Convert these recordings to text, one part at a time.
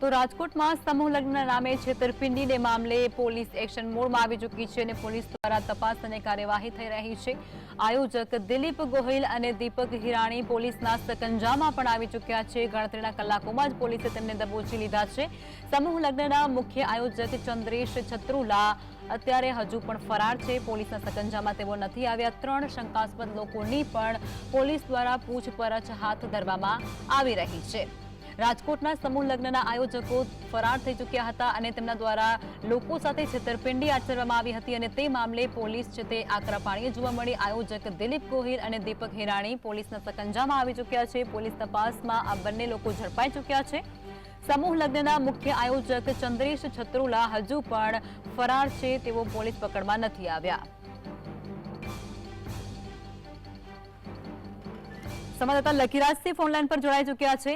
તો રાજકોટમાં સમૂહ લગ્નના નામે છેતરપિંડીને મામલે પોલીસ એક્શન મોડમાં આવી ચૂકી છે અને પોલીસ દ્વારા તપાસ અને કાર્યવાહી થઈ રહી છે। આયોજક દિલીપ ગોહિલ અને દીપક હિરાણી પોલીસના સકંજામાં પણ આવી ચૂક્યા છે। ગણતરીના કલાકોમાં જ પોલીસે તેમને દબોચી લીધા છે। સમૂહ લગ્નના મુખ્ય આયોજક ચંદ્રેશ છત્રુલા અત્યારે હજુ પણ ફરાર છે। પોલીસના સકંજામાં તેઓ નથી આવ્યા। 3 શંકાસ્પદ લોકોની પણ પોલીસ દ્વારા પૂછપરછ હાથ ધરવામાં આવી રહી છે। રાજકોટના સમૂહ લગ્નના આયોજકો ફરાર થઈ ચૂક્યા હતા અને તેમના દ્વારા લોકો સાથે છેતરપિંડી આચરવામાં આવી હતી અને તે મામલે પોલીસ છે તે આકરા પાણીએ જોવા મળી। આયોજક દિલીપ ગોહિલ અને દીપક હિરાણી પોલીસના સકંજામાં આવી ચૂક્યા છે। પોલીસ તપાસમાં આ બંને લોકો ઝડપાઈ ચૂક્યા છે। સમૂહ લગ્નના મુખ્ય આયોજક ચંદ્રેશ છત્રુલા હજુ પણ ફરાર છે, તેઓ પોલીસ પકડમાં નથી આવ્યા। સંવાદદાતા લકીરાજથી ફોનલાઈન પર જોડાઈ ચૂક્યા છે।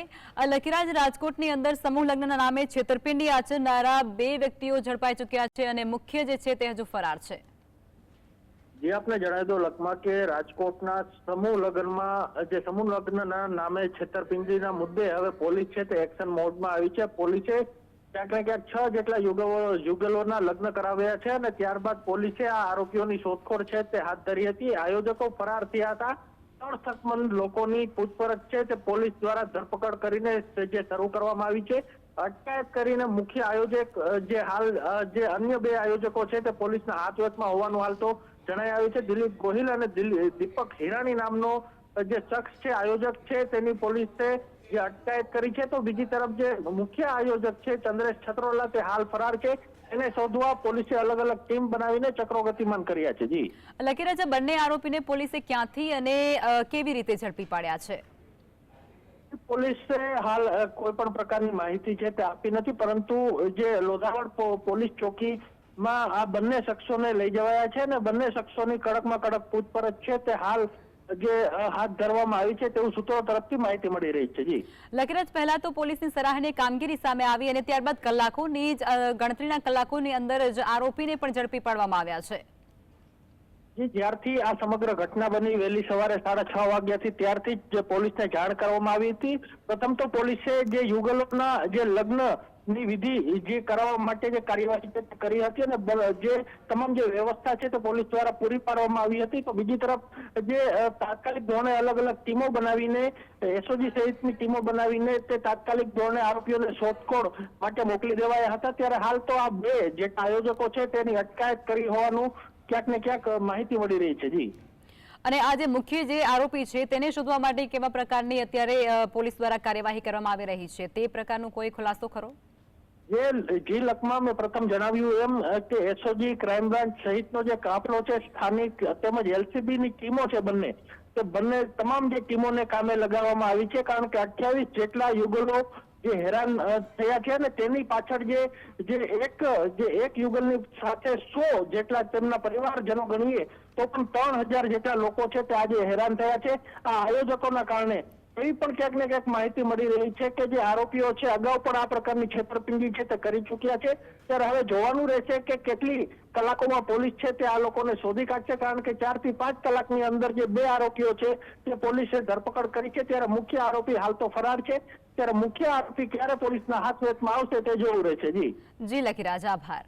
લકીરાજ, રાજકોટની અંદર સમૂહ લગ્નના નામે છેતરપિંડી આચરનારા 2 વ્યક્તિઓ ઝડપાઈ ચૂક્યા છે અને મુખ્ય જે છે તે હજુ ફરાર છે। જે આપને જણાવી દો લખમાં કે રાજકોટના સમૂહ લગ્નના નામે છેતરપિંડીના મુદ્દે હવે પોલીસ છે તે એક્શન મોડમાં આવી છે। પોલીસે ક્યાંક ને ક્યાંક 6 જેટલા યુગલોના લગ્ન કરાવ્યા છે અને ત્યારબાદ પોલીસે આ આરોપીઓની શોધખોળ છે તે હાથ ધરી હતી। આયોજકો ફરાર થયા હતા। 3 શંકાસ્પદ લોકોની પૂછપરછ છે તે પોલીસ દ્વારા ધરપકડ કરીને જે શરૂ કરવામાં આવી છે। અટકાયત કરીને મુખ્ય આયોજક જે અન્ય 2 આયોજકો છે તે પોલીસના હાથવચમાં હોવાનું હાલ તો જણાઈ આવ્યું છે। દિલીપ ગોહિલ અને દીપક હિરાણી નામનો જે શખ્સ છે આયોજક છે તેની પોલીસે જે અટકાયત કરી છે। તો બીજી તરફ જે મુખ્ય આયોજક છે ચંદ્રેશ છત્રોલા તે હાલ ફરાર છે। એને શોધવા પોલીસે અલગ અલગ ટીમ બનાવીને ચક્રો ગતિમાન કર્યા છે। જી લકીરાજ, બંને આરોપીને પોલીસે ક્યાંથી અને કેવી રીતે ઝડપી પાડ્યા છે? પોલીસે હાલ કોઈ પણ પ્રકારની માહિતી છે તે આપી નથી, પરંતુ જે લોધાવડ પોલીસ ચોકીમાં આ બંને શખ્સોને લઈ જવાયા છે અને બંને શખ્સોની કડકમાં કડક પૂછપરછ છે તે હાલ જે હાથ ધરવામાં આવી છે તેવું સૂત્રો તરફથી માહિતી મળી રહી છે। જી લકીરાજ, પહેલા તો પોલીસની સરાહનીય કામગીરી સામે આવી અને ત્યારબાદ ગણતરીના કલાકોની અંદર જ આરોપીને પણ ઝડપી પાડવામાં આવ્યા છે। જ્યારથી આ સમગ્ર ઘટના બની વહેલી સવારે 6:30 વાગ્યાથી ત્યારથી જ પોલીસને જાણ કરવામાં આવી હતી। પ્રથમ તો પોલીસે જે યુગલોના જે લગ્નની વિધિ જે કરાવવા માટે જે કાર્યવાહી કરી હતી અને જે તમામ જે વ્યવસ્થા છે તે પોલીસ દ્વારા પૂરી પાડવામાં આવી હતી। તો બીજી તરફ જે તાત્કાલિક ધોરણે અલગ અલગ ટીમો બનાવીને એસઓજી સહિતની ટીમો બનાવીને તે તાત્કાલિક ધોરણે આરોપીઓને શોધખોળ માટે મોકલી દેવાયા હતા। ત્યારે હાલ તો આ 2 જે આયોજકો છે તેની અટકાયત કરી હોવાનું ક્યાંક ને ક્યાંક માહિતી મળી રહી છે। જી અને આ જે મુખ્ય જે આરોપી છે તેને શોધવા માટે કેવા પ્રકારની અત્યારે પોલીસ દ્વારા કાર્યવાહી કરવામાં આવી રહી છે, તે પ્રકારનો કોઈ ખુલાસો ખરો? જી લખમાં મેં પ્રથમ જણાવ્યું એમ કે એસઓજી ક્રાઇમ બ્રાન્ચ સહિતનો જે કાફલો છે સ્થાનિક તેમજ એલસીબીની ટીમો છે બંને તમામ જે ટીમોને કામે લગાવવામાં આવી છે। કારણ કે 28 જેટલા યુગલો જે હેરાન થયા છે અને તેની પાછળ જે એક યુગલની સાથે 100 જેટલા તેમના પરિવારજનો ગણીએ તો પણ 3000 જેટલા લોકો છે તે આજે હેરાન થયા છે આ આયોજકોના કારણે। એવી પણ ક્યાંક ને ક્યાંક માહિતી મળી રહી છે કે જે આરોપીઓ છે અગાઉ પણ આ પ્રકારની છેતરપિંડી છે તે કરી ચૂક્યા છે। ત્યારે હવે જોવાનું રહેશે કે કેટલી કલાકોમાં પોલીસ છે તે આ લોકોને શોધી કાઢશે। કારણ કે 4 થી 5 કલાકની અંદર જે 2 આરોપીઓ છે તે પોલીસે ધરપકડ કરી છે। ત્યારે મુખ્ય આરોપી હાલ તો ફરાર છે। ત્યારે મુખ્ય આરોપી ક્યારે પોલીસના હાથવેતમાં આવશે તે જોવું રહેશે। જી લકીરાજ, આભાર।